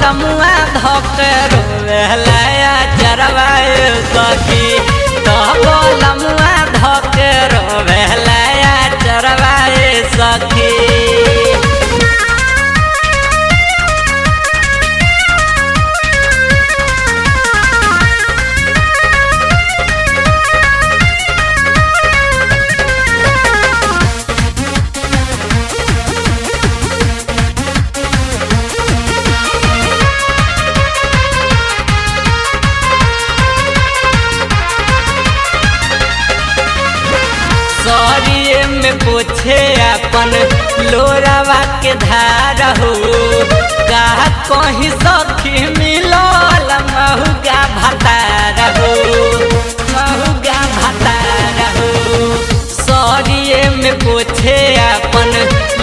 लमुआ धोकर रोवेला चरवाए सखी तब लमुआ धोकर रोवेला चरवाए सखी। सरिये में पोछे अपन लोरावा के धार हो का कहीं सखी मिलल महुगा भतार हो महुगा भतार हो। सरिये में पोछे अपन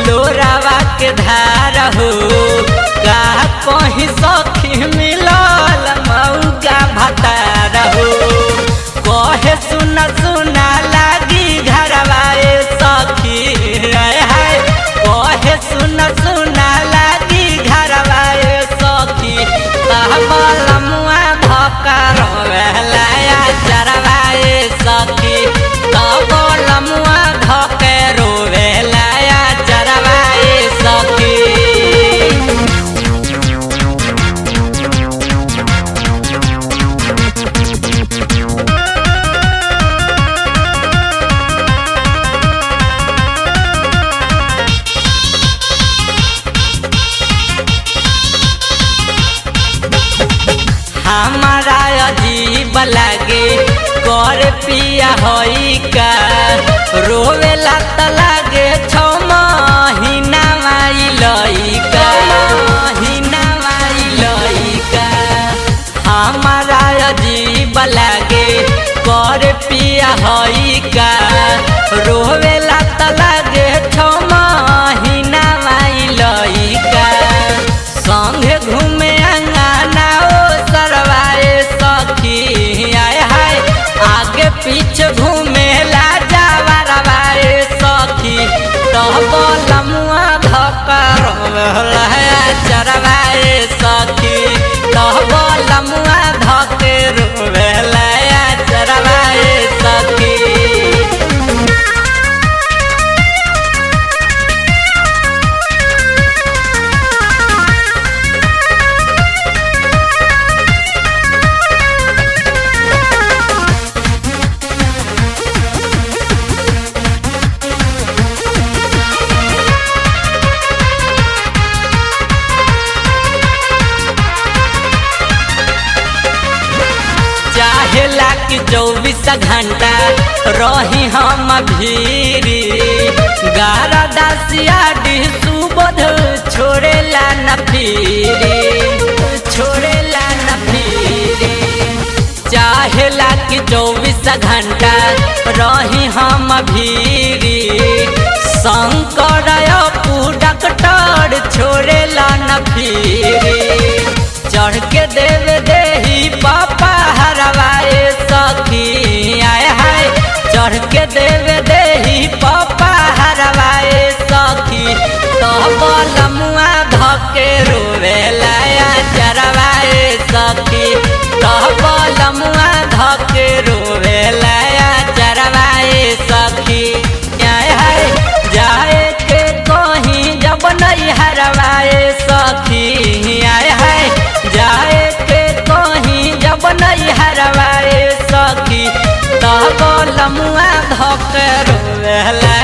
लोरावा के धार हो का कहीं सखी मिलल महुगा भतार हो। कहे सुना सुना लागी घरवाए सखी हाय कहे सुना सुना लागी घरवाए सखी तब लमुआ धोकर रोवेला चरवाए सखी तब लमुआ धोकर रोवेला चरवाए सखी। हमारा अजीब लागे कर पिया होई का रोवेला त लागे 6 महीना माई लइका महीना माई लइका। हमारा अजीब लागे कर पिया होई का रोवेला त लागे 6 महीना माई लइका। संगे घूमे अंगना सरवाए सखी आय हाय आगे पीछे घूमेला जावरवाए सखी तब लमुआ धोकर रोवेला चरवाए सखी तब लमुआ धोकर रोवेला चरवाए सखी। चाहेला कि 24 घंटा रही हम भीरी गारा दासिया डी सुबोध छोड़ेला न फिरी छोड़ेला न फिरी। चाहेला कि 24 घंटा रही हम भीरी शंकर डॉक्टर छोड़ेला न फिरी चढ़ के देव देही पापा हरवाए सखी आय हाय चढ़ के देव देही पापा हरवाए सखी तब लमुआ धके रोवेला चरवाए सखी तब लमुआ धके रोवेला चरवाए सखी आय हाय जाए के कहीं जब नहीं हरवाए सखी आय हाय जाए के कहीं जब नहीं हरवाए सखी तब लमुआ धोकर रोवेला